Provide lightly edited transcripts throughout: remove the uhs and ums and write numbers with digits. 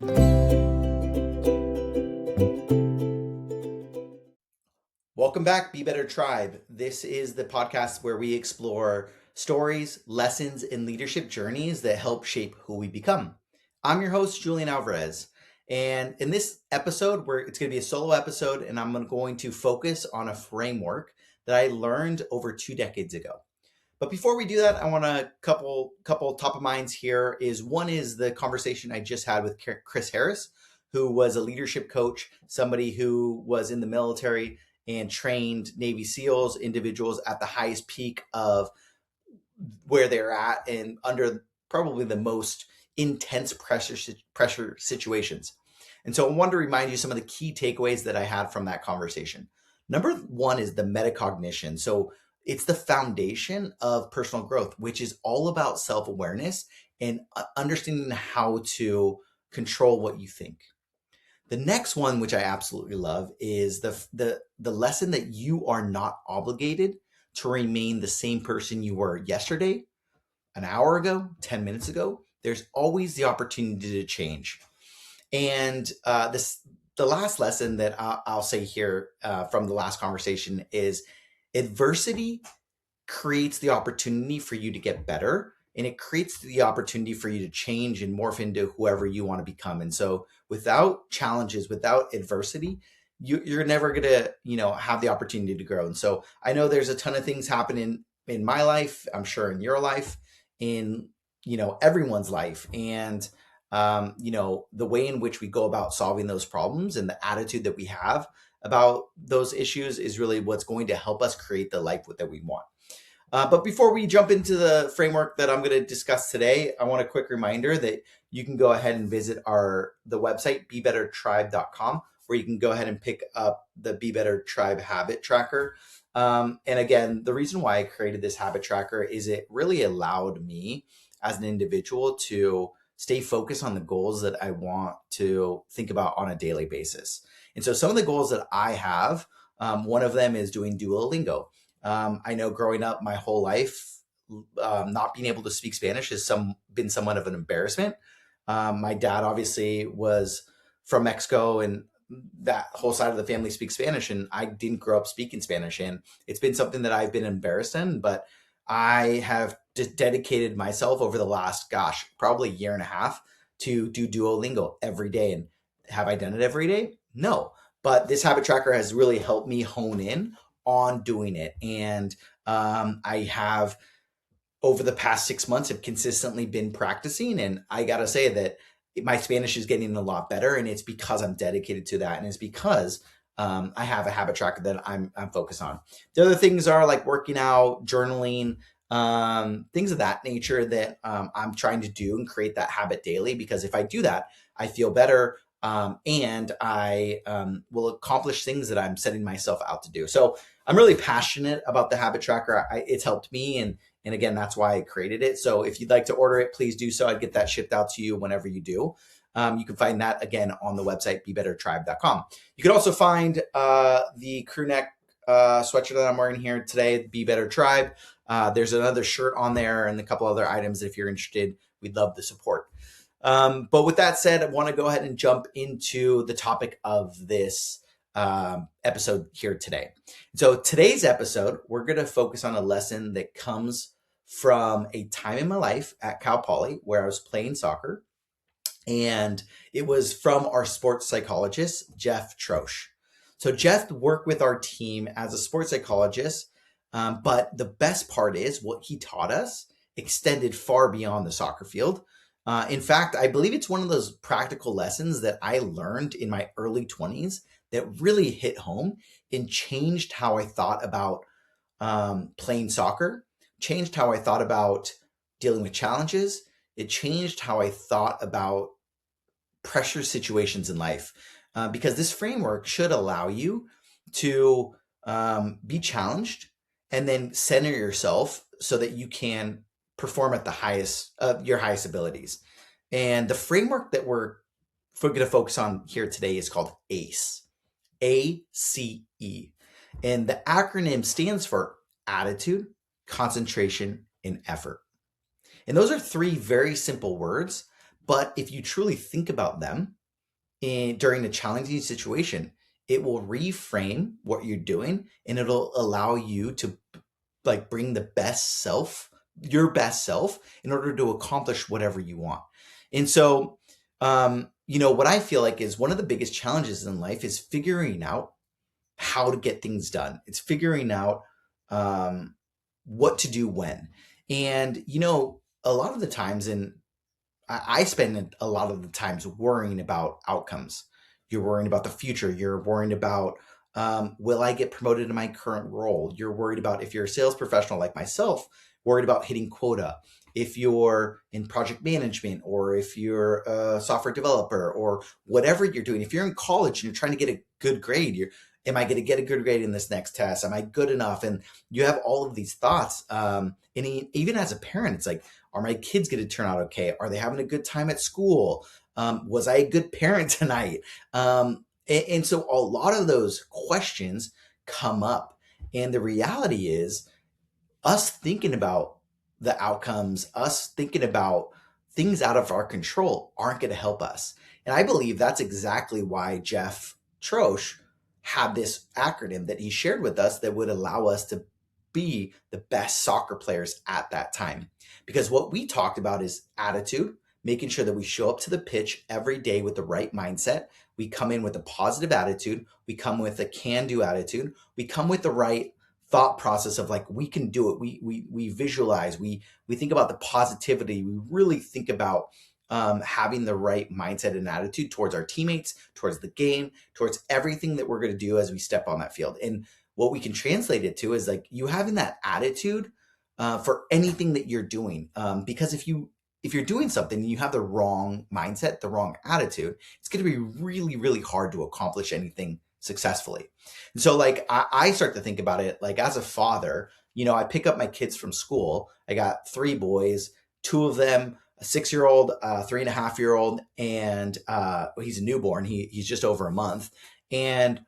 Welcome back, Be Better Tribe. This is the podcast where we explore stories, lessons, and leadership journeys that help shape who we become. I'm your host, Julian Alvarez. And in this episode, it's going to be a solo episode, and I'm going to focus on a framework that I learned over 2 decades ago. But before we do that, I want a couple top of minds here. One is the conversation I just had with Chris Harris, who was a leadership coach, somebody who was in the military and trained Navy SEALs, individuals at the highest peak of where they're at and under probably the most intense pressure situations. And so I wanted to remind you some of the key takeaways that I had from that conversation. Number one is the metacognition. So it's the foundation of personal growth, which is all about self-awareness and understanding how to control what you think. The next one, which I absolutely love, is the lesson that you are not obligated to remain the same person you were yesterday, an hour ago, 10 minutes ago. There's always the opportunity to change. And the last lesson that I'll say here from the last conversation is adversity creates the opportunity for you to get better, and it creates the opportunity for you to change and morph into whoever you want to become. And so without challenges, without adversity, you're never going to, have the opportunity to grow. And so I know there's a ton of things happening in my life, I'm sure in your life, in, everyone's life. And, the way in which we go about solving those problems and the attitude that we have about those issues is really what's going to help us create the life that we want. But before we jump into the framework that I'm going to discuss today, I want a quick reminder that you can go ahead and visit the website, BeBetterTribe.com, where you can go ahead and pick up the Be Better Tribe habit tracker. And again, the reason why I created this habit tracker is it really allowed me as an individual to stay focused on the goals that I want to think about on a daily basis. And so some of the goals that I have, one of them is doing Duolingo. I know growing up my whole life, not being able to speak Spanish has been somewhat of an embarrassment. My dad obviously was from Mexico, and that whole side of the family speaks Spanish, and I didn't grow up speaking Spanish. And it's been something that I've been embarrassed in, but I have dedicated myself over the last, probably a year and a half to do Duolingo every day. And have I done it every day? No. But this habit tracker has really helped me hone in on doing it. And I have, over the past 6 months, have consistently been practicing. And I got to say that my Spanish is getting a lot better. And it's because I'm dedicated to that. And it's because I have a habit tracker that I'm focused on. The other things are like working out, journaling, things of that nature that I'm trying to do and create that habit daily. Because if I do that, I feel better. And I will accomplish things that I'm setting myself out to do. So I'm really passionate about the habit tracker. It's helped me. And again, that's why I created it. So if you'd like to order it, please do so. I'd get that shipped out to you whenever you do. You can find that again on the website, BeBetterTribe.com. You can also find the crew neck sweatshirt that I'm wearing here today, Be Better Tribe. There's another shirt on there and a couple other items. If you're interested, we'd love the support. But with that said, I want to go ahead and jump into the topic of this episode here today. So today's episode, we're going to focus on a lesson that comes from a time in my life at Cal Poly where I was playing soccer. And it was from our sports psychologist, Jeff Troche. So Jeff worked with our team as a sports psychologist. But the best part is what he taught us extended far beyond the soccer field. In fact, I believe it's one of those practical lessons that I learned in my early 20s that really hit home and changed how I thought about playing soccer, changed how I thought about dealing with challenges. It changed how I thought about pressure situations in life, because this framework should allow you to be challenged and then center yourself so that you can perform at the highest of your highest abilities. And the framework that we're going to focus on here today is called ACE, ACE. And the acronym stands for attitude, concentration, and effort. And those are three very simple words, But if you truly think about them during a challenging situation, it will reframe what you're doing, and it'll allow you to like bring the best self, your best self, in order to accomplish whatever you want. And so, what I feel like is one of the biggest challenges in life is figuring out how to get things done. It's figuring out what to do when. And, a lot of the times, and I spend a lot of the times worrying about outcomes. You're worrying about the future. You're worrying about, will I get promoted in my current role? You're worried about, if you're a sales professional like myself, worried about hitting quota. If you're in project management, or if you're a software developer, or whatever you're doing, if you're in college and you're trying to get a good grade, am I going to get a good grade in this next test? Am I good enough? And you have all of these thoughts. And even as a parent, it's like, are my kids going to turn out okay? Are they having a good time at school? Was I a good parent tonight? And so a lot of those questions come up. And the reality is, us thinking about the outcomes, us thinking about things out of our control aren't going to help us. And I believe that's exactly why Jeff Troche had this acronym that he shared with us that would allow us to be the best soccer players at that time. Because what we talked about is attitude, making sure that we show up to the pitch every day with the right mindset. We come in with a positive attitude. We come with a can-do attitude. We come with the right thought process of like, we can do it. We visualize, we think about the positivity. We really think about having the right mindset and attitude towards our teammates, towards the game, towards everything that we're going to do as we step on that field. And what we can translate it to is like you having that attitude for anything that you're doing. Because if you're doing something and you have the wrong mindset, the wrong attitude, it's going to be really, really hard to accomplish anything successfully. And so like I start to think about it like as a father, I pick up my kids from school. I got 3 boys, 2 of them, a 6-year-old, 3.5-year-old, and he's a newborn. He's just over a month. And,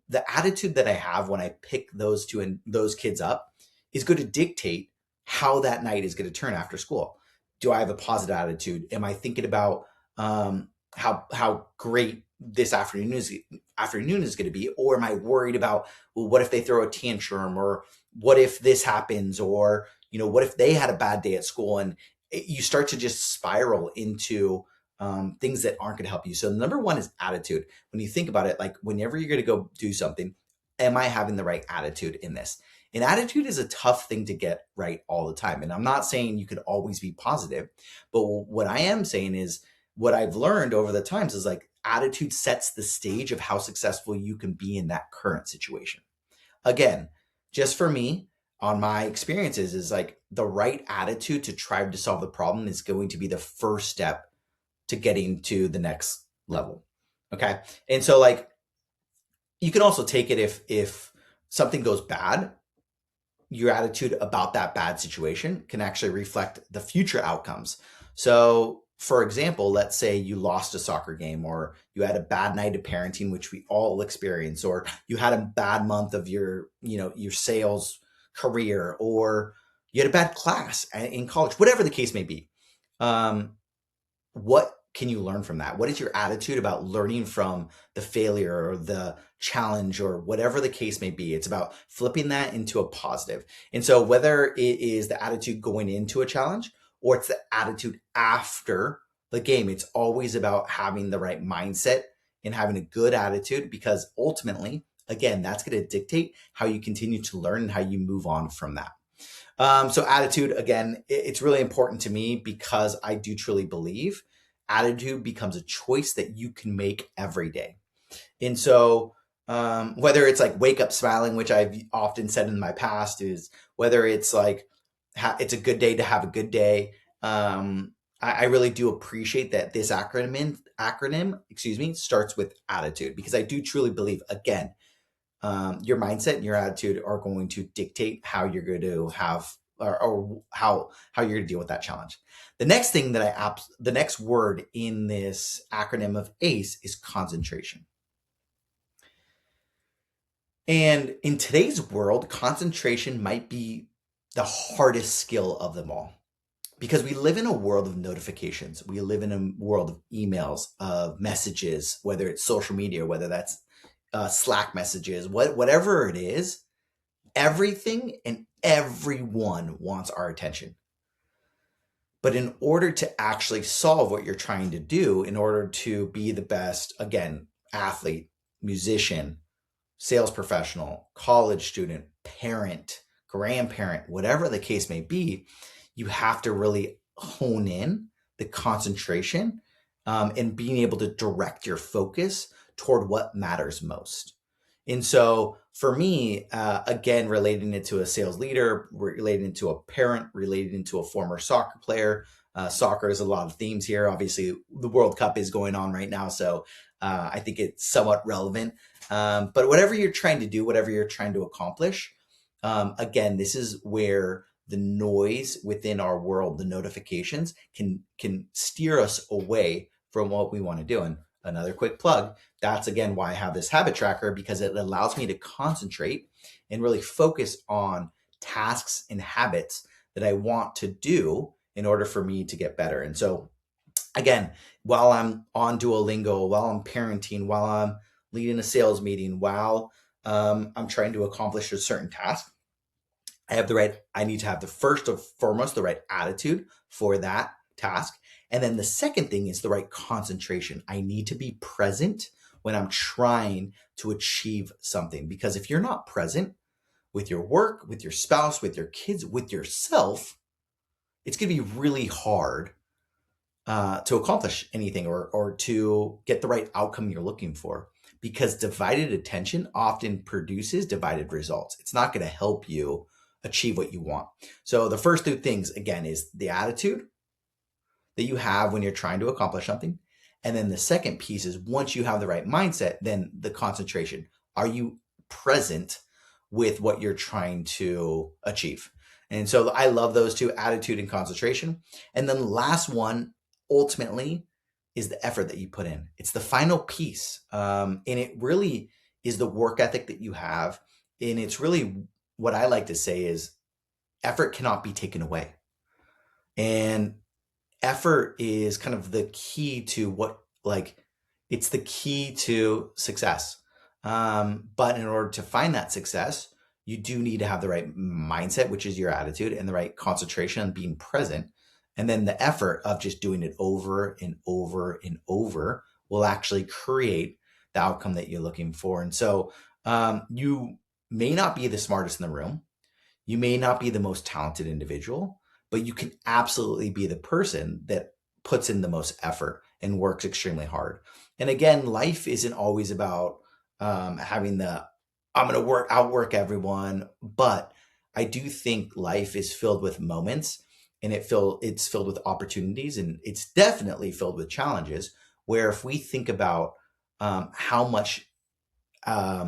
the attitude that I have when I pick those kids up is going to dictate how that night is going to turn after school. Do I have a positive attitude? Am I thinking about how great this afternoon is going to be? Or am I worried about, well, what if they throw a tantrum, or what if this happens, or what if they had a bad day at school? And you start to just spiral into things that aren't going to help you. So number one is attitude. When you think about it, like whenever you're going to go do something, am I having the right attitude in this? And attitude is a tough thing to get right all the time. And I'm not saying you could always be positive, but what I am saying is, what I've learned over the times is like attitude sets the stage of how successful you can be in that current situation. Again, just for me, on my experiences, is like the right attitude to try to solve the problem is going to be the first step to getting to the next level. Okay. And so like, you can also take it if something goes bad, your attitude about that bad situation can actually reflect the future outcomes. So for example, let's say you lost a soccer game, or you had a bad night of parenting, which we all experience, or you had a bad month of your sales career, or you had a bad class in college, whatever the case may be. What can you learn from that? What is your attitude about learning from the failure or the challenge or whatever the case may be? It's about flipping that into a positive. And so whether it is the attitude going into a challenge or it's the attitude after the game, it's always about having the right mindset and having a good attitude, because ultimately, again, that's going to dictate how you continue to learn and how you move on from that. So attitude, again, it's really important to me, because I do truly believe attitude becomes a choice that you can make every day. And so whether it's like wake up smiling, which I've often said in my past, is whether it's like it's a good day to have a good day. I really do appreciate that this acronym, starts with attitude, because I do truly believe, again, your mindset and your attitude are going to dictate how you're going to have, or how you're going to deal with that challenge. The next thing that the next word in this acronym of ACE is concentration. And in today's world, concentration might be the hardest skill of them all. because we live in a world of notifications. We live in a world of emails, of messages, whether it's social media, whether that's Slack messages, whatever it is, everything and everyone wants our attention. But in order to actually solve what you're trying to do, in order to be the best, again, athlete, musician, sales professional, college student, parent, grandparent, whatever the case may be, you have to really hone in the concentration and being able to direct your focus toward what matters most. And so for me, again, relating it to a sales leader, relating it to a parent, relating it to a former soccer player. Soccer is a lot of themes here. Obviously, the World Cup is going on right now, so I think it's somewhat relevant. But whatever you're trying to do, whatever you're trying to accomplish, again, this is where the noise within our world, the notifications, can steer us away from what we want to do. And another quick plug, that's again why I have this habit tracker, because it allows me to concentrate and really focus on tasks and habits that I want to do in order for me to get better. And so again, while I'm on Duolingo, while I'm parenting, while I'm leading a sales meeting, while I'm trying to accomplish a certain task, I need to have the first and foremost, the right attitude for that task. And then the second thing is the right concentration. I need to be present when I'm trying to achieve something. Because if you're not present with your work, with your spouse, with your kids, with yourself, it's going to be really hard to accomplish anything or to get the right outcome you're looking for. Because divided attention often produces divided results. It's not going to help you achieve what you want. So the first two things, again, is the attitude that you have when you're trying to accomplish something. And then the second piece is once you have the right mindset, then the concentration. Are you present with what you're trying to achieve? And so I love those two, attitude and concentration. And then the last one, ultimately, is the effort that you put in. It's the final piece. And it really is the work ethic that you have. And it's really what I like to say is effort cannot be taken away. And effort is kind of the key to it's the key to success. But in order to find that success, you do need to have the right mindset, which is your attitude, and the right concentration on being present. And then the effort of just doing it over and over and over will actually create the outcome that you're looking for. And so you may not be the smartest in the room. You may not be the most talented individual, but you can absolutely be the person that puts in the most effort and works extremely hard. And again, life isn't always about having I'm going to outwork everyone, but I do think life is filled with moments, and it's filled with opportunities, and it's definitely filled with challenges where if we think about how much, how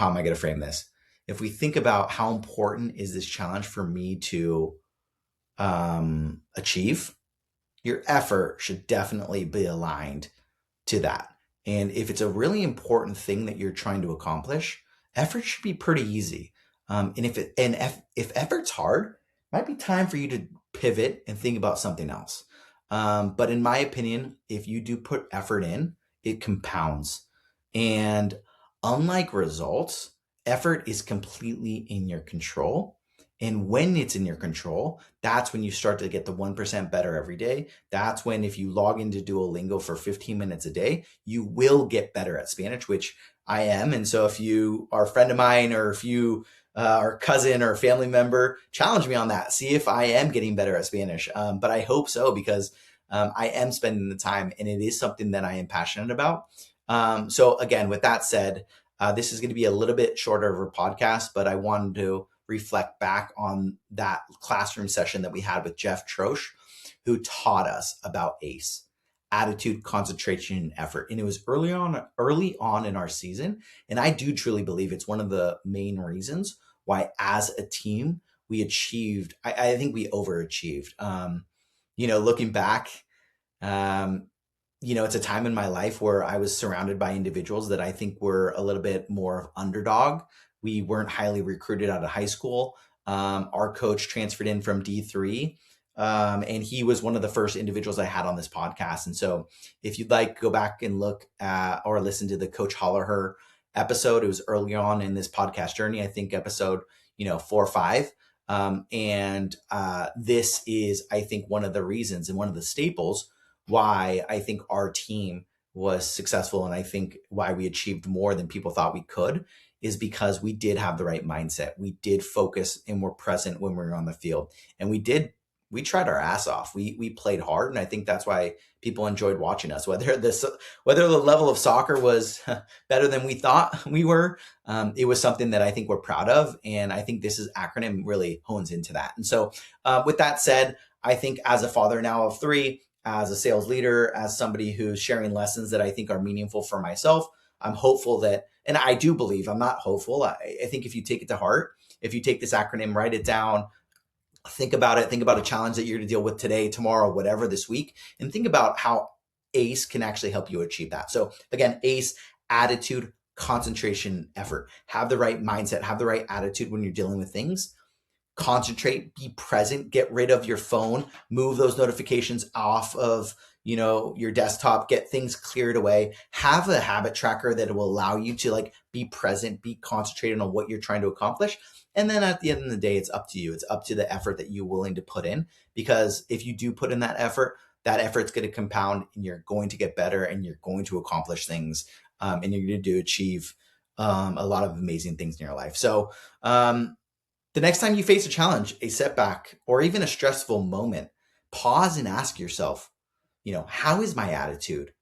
am I going to frame this? If we think about how important is this challenge for me to achieve, your effort should definitely be aligned to that. And if it's a really important thing that you're trying to accomplish, effort should be pretty easy. And if effort's hard, it might be time for you to pivot and think about something else. But in my opinion, if you do put effort in, it compounds. And unlike results, effort is completely in your control. And when it's in your control, that's when you start to get the 1% better every day. That's when, if you log into Duolingo for 15 minutes a day, you will get better at Spanish, which I am. And so if you are a friend of mine, or if you are a cousin or a family member, challenge me on that. See if I am getting better at Spanish. But I hope so, because I am spending the time, and it is something that I am passionate about. So again, with that said, this is going to be a little bit shorter of a podcast, but I wanted to reflect back on that classroom session that we had with Jeff Troche, who taught us about ACE, attitude, concentration, and effort. And it was early on in our season. And I do truly believe it's one of the main reasons why, as a team, we achieved, I think we overachieved. Looking back, it's a time in my life where I was surrounded by individuals that I think were a little bit more of underdog. We weren't highly recruited out of high school. Our coach transferred in from D3 And he was one of the first individuals I had on this podcast. And so if you'd like, go back and look at or listen to the Coach Holliher episode. It was early on in this podcast journey, I think episode, 4 or 5. This is, I think, one of the reasons and one of the staples why I think our team was successful. And I think why we achieved more than people thought we could is because we did have the right mindset. We did focus and were present when we were on the field. And we tried our ass off. We played hard. And I think that's why people enjoyed watching us, whether the level of soccer was better than we thought we were. It was something that I think we're proud of. And I think this acronym really hones into that. And so with that said, I think as a father now of 3, as a sales leader, as somebody who's sharing lessons that I think are meaningful for myself, I'm hopeful that, and I do believe, I'm not hopeful. I think if you take it to heart, if you take this acronym, write it down, think about it, think about a challenge that you're going to deal with today, tomorrow, whatever, this week, and think about how ACE can actually help you achieve that. So again, ACE, attitude, concentration, effort. Have the right mindset, have the right attitude when you're dealing with things. Concentrate, be present, get rid of your phone, move those notifications off of, your desktop, get things cleared away, have a habit tracker that will allow you to be present, be concentrated on what you're trying to accomplish. And then at the end of the day, it's up to you. It's up to the effort that you're willing to put in, because if you do put in that effort's going to compound and you're going to get better and you're going to accomplish things, and you're going to achieve a lot of amazing things in your life. So, the next time you face a challenge, a setback, or even a stressful moment, pause and ask yourself, how is my attitude?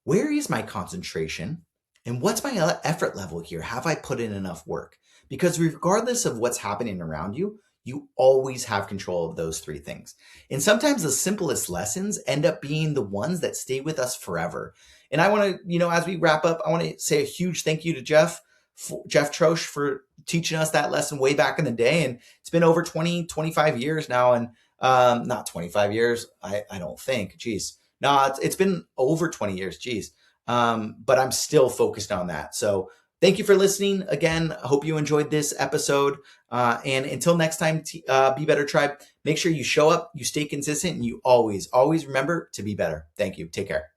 Where is my concentration? And what's my effort level here? Have I put in enough work? Because regardless of what's happening around you, you always have control of those 3 things. And sometimes the simplest lessons end up being the ones that stay with us forever. And I want to, as we wrap up, I want to say a huge thank you to Jeff Trosch for teaching us that lesson way back in the day. And it's been over 25 years now. And not 25 years, I don't think. Geez. No, it's been over 20 years. Geez. But I'm still focused on that. So thank you for listening. Again, I hope you enjoyed this episode. And until next time, Be Better Tribe, make sure you show up, you stay consistent, and you always remember to be better. Thank you. Take care.